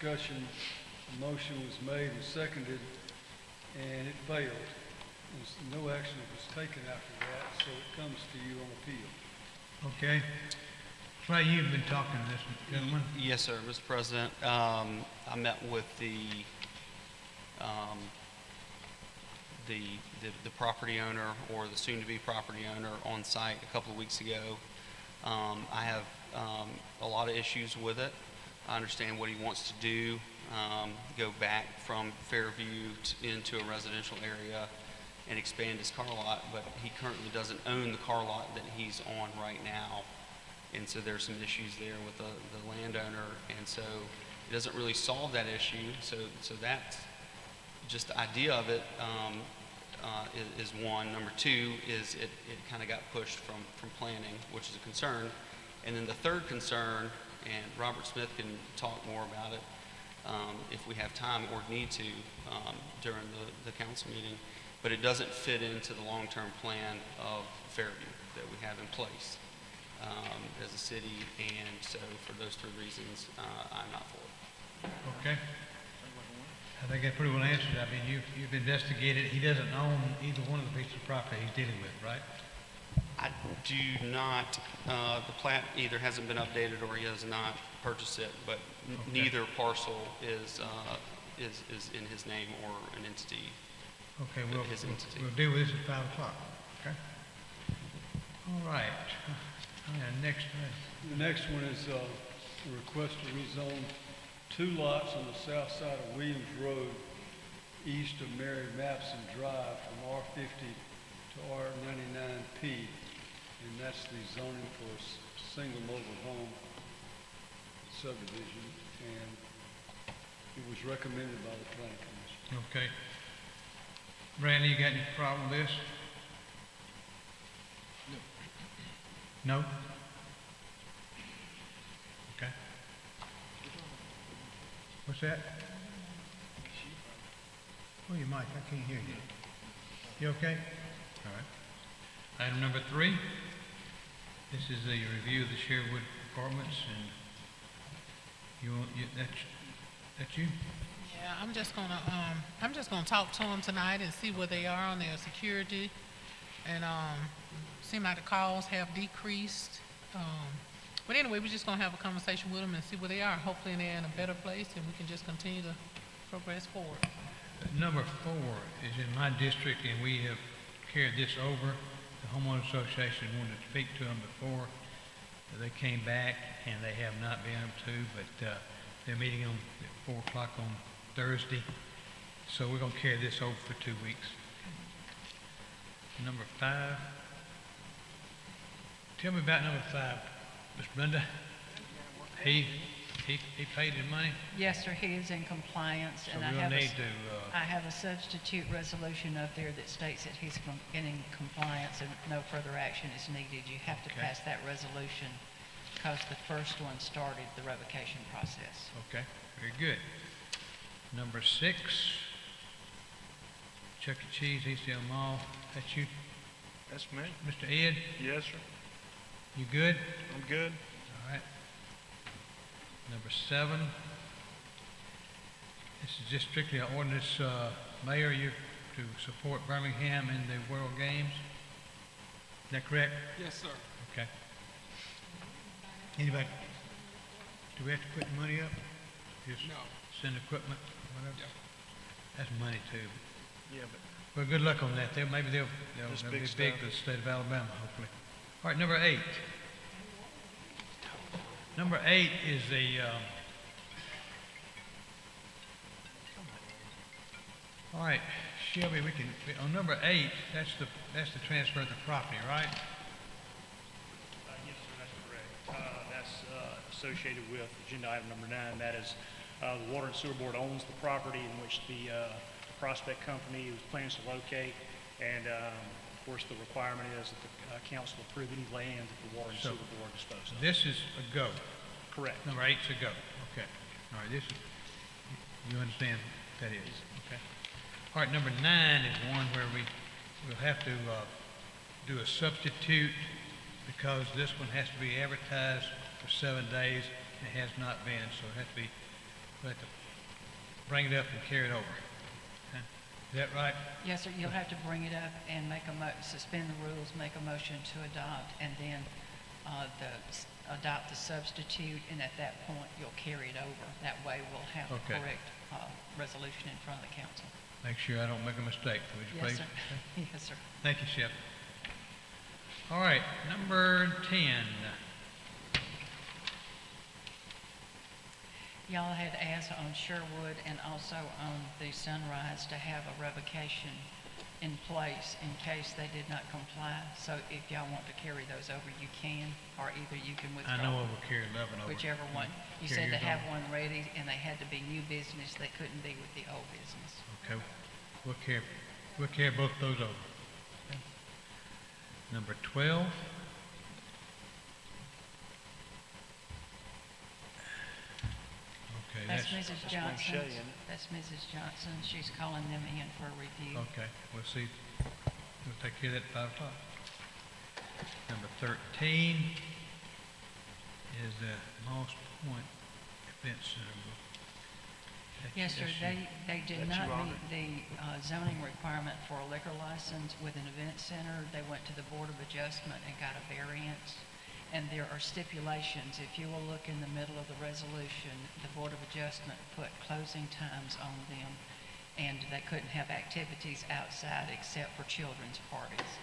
discussion, a motion was made and seconded, and it failed. No action was taken after that, so it comes to you on appeal. Okay. Clay, you've been talking to this gentleman. Yes, sir, Mr. President. I met with the property owner, or the soon-to-be property owner, on site a couple of weeks ago. I have a lot of issues with it. I understand what he wants to do, go back from Fairview into a residential area and expand his car lot, but he currently doesn't own the car lot that he's on right now. And so there's some issues there with the landowner, and so it doesn't really solve that issue. So that's just the idea of it is one. Number two is it kind of got pushed from planning, which is a concern. And then the third concern, and Robert Smith can talk more about it if we have time or need to during the council meeting, but it doesn't fit into the long-term plan of Fairview that we have in place as a city, and so for those three reasons, I'm not for it. Okay. I think that pretty well answered. I mean, you've investigated. He doesn't own either one of the pieces of property he's dealing with, right? I do not. The plat either hasn't been updated or he has not purchased it, but Okay. neither parcel is in his name or an entity. Okay, His entity. we'll deal with this at 5 o'clock. Okay. All right. Next. The next one is a request to rezone 2 lots on the south side of Williams Road, east of Mary Mabson Drive, from R50 to R99P, and that's the zoning for a single mobile home subdivision, and it was recommended by the planning commission. Okay. Randy, you got any problem with this? No. Okay. What's that? Oh, your mic, I can't hear you. You okay? All right. Item number 3. This is a review of the Sherwood apartments, and that's you? Yeah, I'm just gonna talk to them tonight and see where they are on their security, and seem like the calls have decreased. But anyway, we're just gonna have a conversation with them and see where they are. Hopefully they're in a better place, and we can just continue to progress forward. Number 4 is in my district, and we have carried this over. The homeowner association wanted to speak to them before. They came back, and they have not been able to, but they're meeting on at 4 o'clock on Thursday. So we're going to carry this over for 2 weeks. Number 5. Tell me about number 5, Ms. Brenda. He paid his money? Yes, sir, he is in compliance, So and we'll need to, I have a substitute resolution up there that states that he's in compliance and no further action is needed. You have to Okay. pass that resolution because the first one started the revocation process. okay, very good. Number 6, Chuck E. Cheese, Eastdale Mall. That's you, That's me. Mr. Ed? Yes, sir. You good? I'm good. All right. Number 7. This is just strictly an ordinance, Mayor, you to support Birmingham in the World Games. Is that correct? Yes, sir. Okay. Anybody? Do we have to put the money up? Just send equipment, whatever? That's money too. Yeah, but Well, good luck on that. Maybe they'll Just be big big stuff. for the state of Alabama, hopefully. All right, number 8. Number 8 is all right, Shelby, on number 8, that's the transfer of the property, right? Yes, sir, that's correct. That's associated with agenda item number 9. That is, the Water and Sewer Board owns the property in which the prospect company was planning to locate, and of course, the requirement is that the council approve any land that the Water and So- Sewer Board disposes of. This is a go. Correct. Number 8's a go. Okay. All right, you understand what that is, okay? All right, number 9 is one where we'll have to do a substitute because this one has to be advertised for 7 days. It has not been, so it has to be we'll have to bring it up and carry it over. Okay? Is that right? Yes, sir, you'll have to bring it up and make suspend the rules, make a motion to adopt, and then adopt the substitute, and at that point, you'll carry it over. That way, we'll have the Okay. correct resolution in front of the council. Make sure I don't make a mistake, would you Yes, please? sir. Okay. Yes, sir. Thank you, Shep. All right, number 10. Y'all had asked on Sherwood and also on the Sunrise to have a revocation in place in case they did not comply. So if y'all want to carry those over, you can, or either you can withdraw. I know I will carry 11 over. Whichever one. You Carry said to yours have over. one ready, and they had to be new business. They couldn't be with the old business. Okay, we'll carry both those over. Okay. Number 12. Okay, That's that's, Mrs. Mount Johnson. Shea, isn't it? That's Mrs. Johnson. She's calling them in for a review. okay, we'll see, we'll take care of that at 5 o'clock. Number 13 is the Moss Point Event Center. Yes, sir. They did That's not your meet the zoning requirement for a liquor license with an event center. They went to the Board of Adjustment and got a variance. And there are stipulations. If you will look in the middle of the resolution, the Board of Adjustment put closing times on them, and they couldn't have activities outside except for children's parties.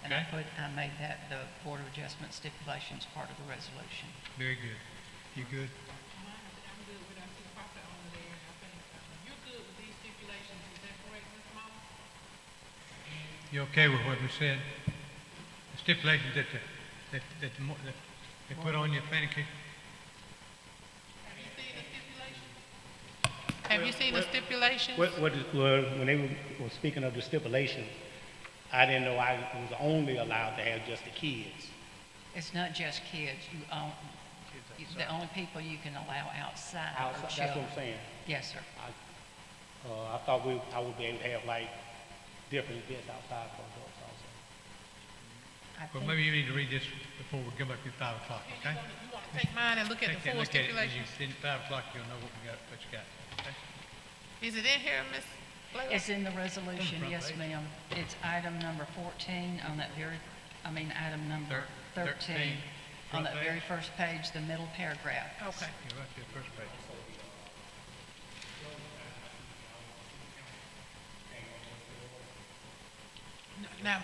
And Okay. I made that the Board of Adjustment stipulations part of the resolution. Very good. You good? I'm good with our property owner there, I think, you're good with these stipulations, is that correct, Ms. Moss? You okay with what we said? The stipulations that they put on your planning case? Have you seen the stipulations? Have you seen the stipulations? When they were speaking of the stipulation, I didn't know I was only allowed to have just the kids. It's not just kids. The only people you can allow outside are Outside, that's children. what I'm saying. Yes, sir. I thought I would be able to have like different events outside for adults also. I Well, think- maybe you need to read this before we go back to 5 o'clock, okay? You want to take mine and look at the full Look at it, when you stipulations? get 5 o'clock, you'll know what you got, okay? Is it in here, Ms. Blaylock? It's in the resolution, front yes, page. ma'am. It's item number 14 on that item number 13. On Front that very page. first page, the middle paragraph. Okay. You're right there, first page. Now,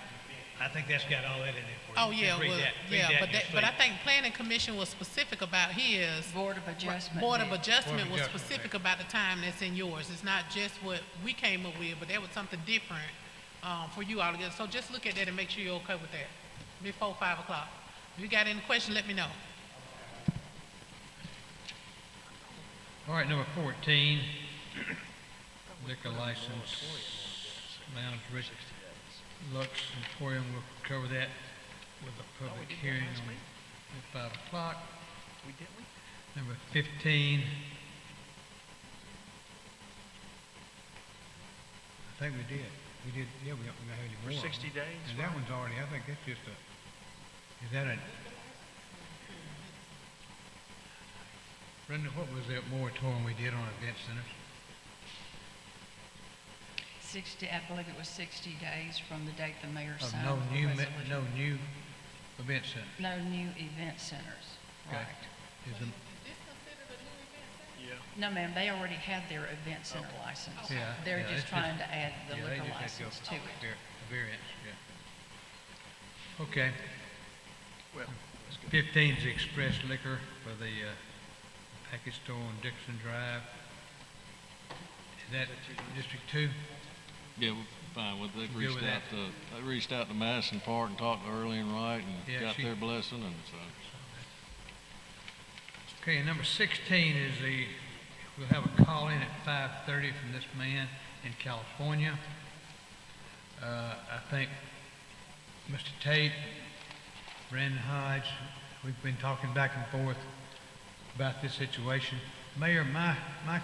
I think that's got all that in there for you. oh, yeah, Just read well, that. Read yeah, that but and but I see. think planning commission was specific about his. Board of Adjustment. Board of did. Adjustment was Adjustment, specific right. about the time that's in yours. It's not just what we came up with, but that was something different, for you all together. So just look at that and make sure you're okay with that before 5 o'clock. If you got any questions, let me know. All right, number 14, liquor license, Lounge Rich Lux Emporium, we'll cover that with a public hearing on at 5 o'clock. We didn't we? Number 15. I think we did. We did, yeah, we don't have any For more. 60 days, And that right? one's already, I think that's just is that a, Brenda, what was that moratorium we did on event centers? 60, I believe it was 60 days from the date the mayor Of signed no the new, resolution. no new event centers? No new event centers. Okay. Right. Is the, Yeah. No, ma'am, they already had their event center license. Yeah, They're yeah, just it's trying to add the yeah, they liquor just had license to to go it. variance, yeah. Okay. Well, that's good. 15 is express liquor for the package store on Dixon Drive. Is that District 2? Yeah, we're fine with it. Good with that? They reached out to Madison Park and talked to Early and Wright Yeah, and got she- their blessing, and so. Okay, and number 16 is we'll have a call in at 5:30 from this man in California. I think Mr. Tate, Brandon Hodge, we've been talking back and forth about this situation. Mayor, my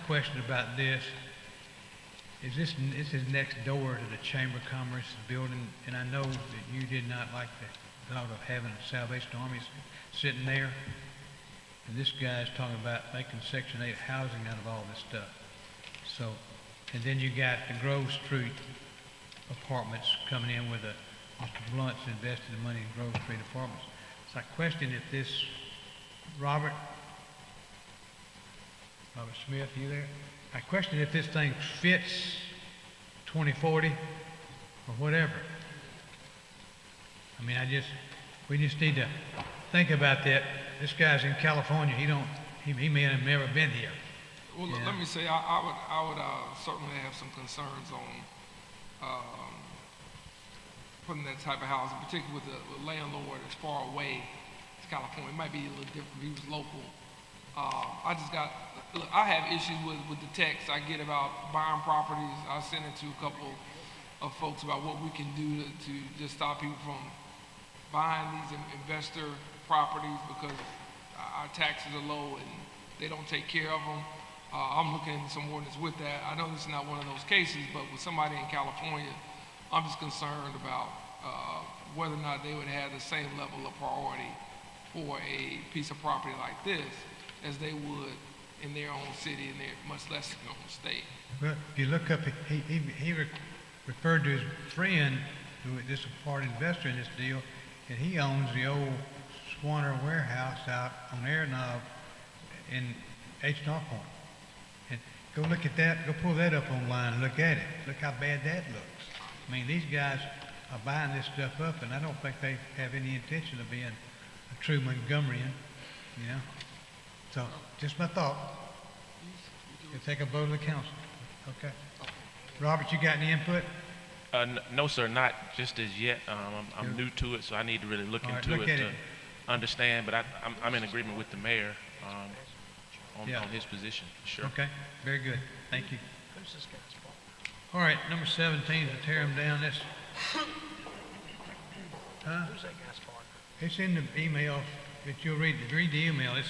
question about this is this is next door to the Chamber of Commerce building, and I know that you did not like the thought of having a Salvation Army sitting there. And this guy's talking about making Section 8 housing out of all this stuff. So, and then you got the Grove Street apartments coming in with Mr. Blunt's invested the money in Grove Street apartments. So I question if this, Robert Smith, you there? I question if this thing fits 2040 or whatever. I mean, we just need to think about that. This guy's in California. He may have never been here. Well, Yeah. let me say, I would certainly have some concerns on putting that type of housing, particularly with the landlord as far away as California. It might be a little different if he was local. I have issues with the text I get about buying properties. I sent it to a couple of folks about what we can do to just stop people from buying these investor properties because our taxes are low and they don't take care of them. I'm looking into some ordinance with that. I know this is not one of those cases, but with somebody in California, I'm just concerned about whether or not they would have the same level of priority for a piece of property like this as they would in their own city and their much less in their own state. Well, if you look up, he referred to his friend, who is this part investor in this deal, and he owns the old Swanner warehouse out on Air Knob in H-Knob Point. And go look at that, go pull that up online and look at it. Look how bad that looks. I mean, these guys are buying this stuff up, and I don't think they have any intention of being a true Montgomeryan, you know? So, just my thought. You'll take a vote of the council. Okay. Robert, you got any input? No, sir, not just as yet. I'm new to it, so I need to really look All right, into look it at to it. understand. But I'm in agreement with the mayor on Yeah. his position, for sure. Okay, very good. Thank you. Who's this guy's fault? All right, number 17 is to tear them down. That's, Who's that guy's fault? it's in the email. If you'll read the email, it's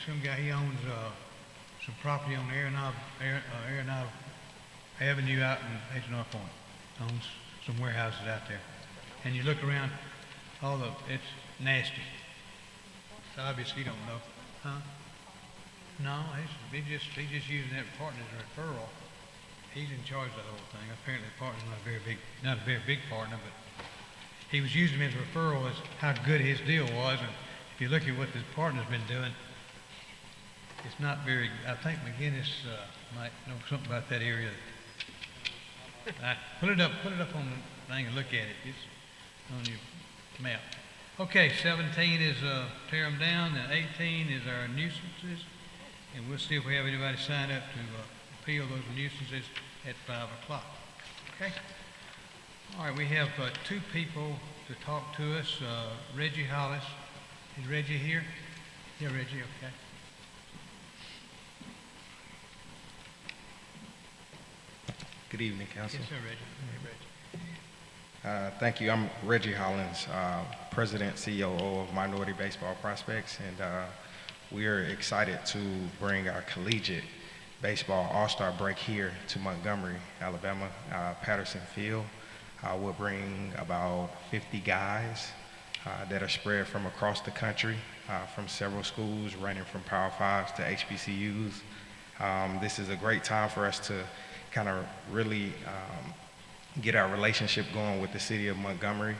some guy, he owns some property on Arenov Avenue out in H-North Point. Owns some warehouses out there. And you look around, it's nasty. It's obvious he don't know. Huh? No, he's just using that partner as a referral. He's in charge of the whole thing. Apparently the partner's not a very big partner, but he was using him as a referral as how good his deal was. And if you look at what this partner's been doing, it's not very, I think McGinnis might know something about that area. Put it up on the thing and look at it. It's on your map. Okay, 17 is tear them down, and 18 is our nuisances. And we'll see if we have anybody sign up to appeal those nuisances at 5 o'clock. Okay? All right, we have two people to talk to us. Reggie Hollis. Is Reggie here? Yeah, Reggie, okay. Good evening, Council. Yes, sir, Reggie. Thank you. I'm Reggie Hollins, President, COO of Minority Baseball Prospects, and we are excited to bring our collegiate baseball all-star break here to Montgomery, Alabama, Patterson Field. We'll bring about 50 guys that are spread from across the country, from several schools, running from Power 5s to HBCUs. This is a great time for us to kind of really get our relationship going with the city of Montgomery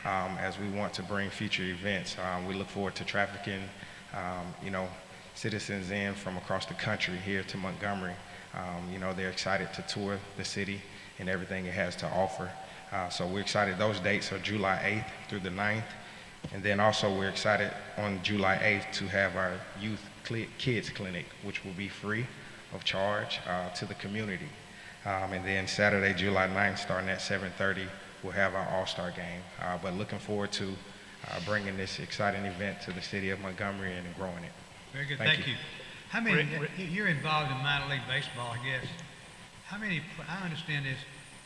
as we want to bring future events. We look forward to trafficking, citizens in from across the country here to Montgomery. They're excited to tour the city and everything it has to offer. So we're excited. Those dates are July 8th through the 9th. And then also we're excited on July 8th to have our youth kids clinic, which will be free of charge to the community. And then Saturday, July 9th, starting at 7:30, we'll have our all-star game. But looking forward to bringing this exciting event to the city of Montgomery and growing it. Very good, Thank thank you. How many, you're involved in minor league baseball, I guess. How many, I understand there's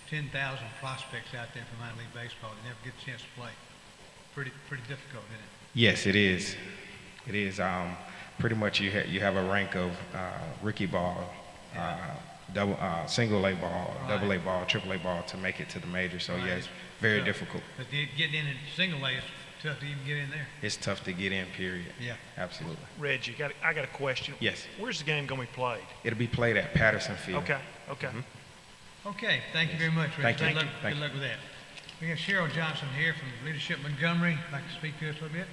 10,000 prospects out there for minor league baseball that never get a chance to play. Pretty difficult, isn't it? Yes, it is. It is. Pretty much you have a rank of rookie ball, single A ball, Right. double A ball, triple A ball to make it to the major. So Right. yes, very Yeah. difficult. But getting in at single A is tough to even get in there. It's tough to get in, period. Yeah. Absolutely. Reggie, I got a question. Yes. Where's the game going to be played? It'll be played at Patterson Field. Okay, okay. Okay, thank you very much, Rick. Thank you. Good luck, Thank good you. luck with that. We have Cheryl Johnson here from Leadership Montgomery. Like to speak to us a little bit?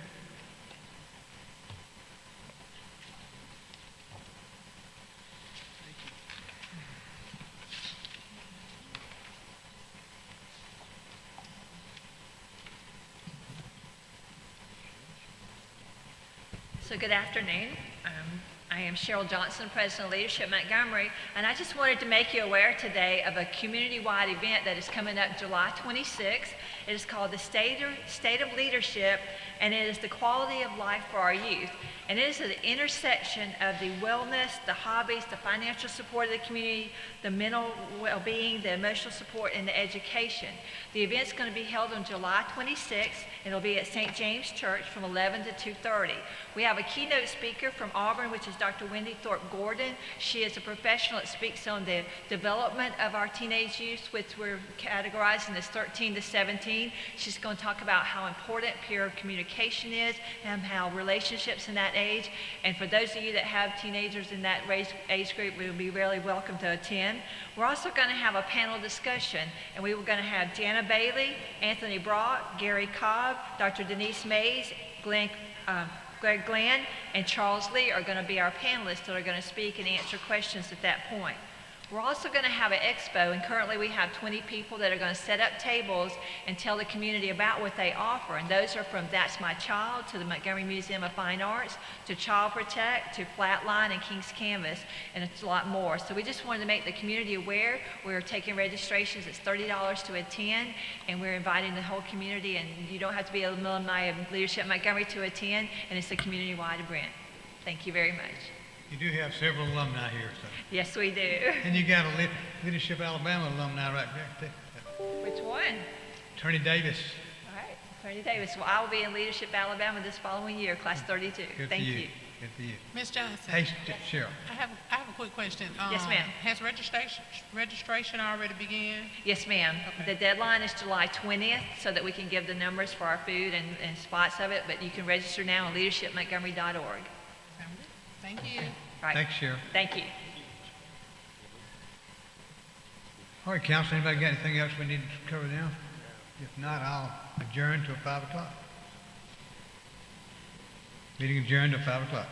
So good afternoon. I am Cheryl Johnson, President of Leadership Montgomery, and I just wanted to make you aware today of a community-wide event that is coming up July 26th. It is called the State of Leadership, and it is the quality of life for our youth. And it is at the intersection of the wellness, the hobbies, the financial support of the community, the mental well-being, the emotional support, and the education. The event's going to be held on July 26th, and it'll be at St. James Church from 11 to 2:30. We have a keynote speaker from Auburn, which is Dr. Wendy Thorpe Gordon. She is a professional that speaks on the development of our teenage youth, which we're categorizing as 13 to 17. She's going to talk about how important peer communication is and how relationships in that age. And for those of you that have teenagers in that age group, we would be really welcome to attend. We're also going to have a panel discussion, and we were going to have Jana Bailey, Anthony Brock, Gary Cobb, Dr. Denise Mays, Greg Glenn, and Charles Lee are going to be our panelists that are going to speak and answer questions at that point. We're also going to have an expo, and currently we have 20 people that are going to set up tables and tell the community about what they offer. And those are from That's My Child to the Montgomery Museum of Fine Arts to Child Protect to Flatline and King's Canvas, and it's a lot more. So we just wanted to make the community aware. We're taking registrations. It's $30 to attend, and we're inviting the whole community, and you don't have to be an alumni of Leadership Montgomery to attend, and it's a community-wide event. Thank you very much. You do have several alumni here, so. Yes, we do. And you got a Leadership Alabama alumni right there, too. Which one? Attorney Davis. All right, Attorney Davis. Well, I will be in Leadership Alabama this following year, class 32. Good Thank for you. Good for you. Ms. Johnson. Hey, Cheryl. I have a quick question. Yes, ma'am. Has registration already began? Yes, ma'am. Okay. The deadline is July 20th so that we can give the numbers for our food and spots of it, but you can register now on leadershipmontgomery.org. Thank you. Right. Thanks, Cheryl. Thank you. All right, council, anybody got anything else we need to cover now? If not, I'll adjourn till 5 o'clock. Meeting adjourned till 5 o'clock.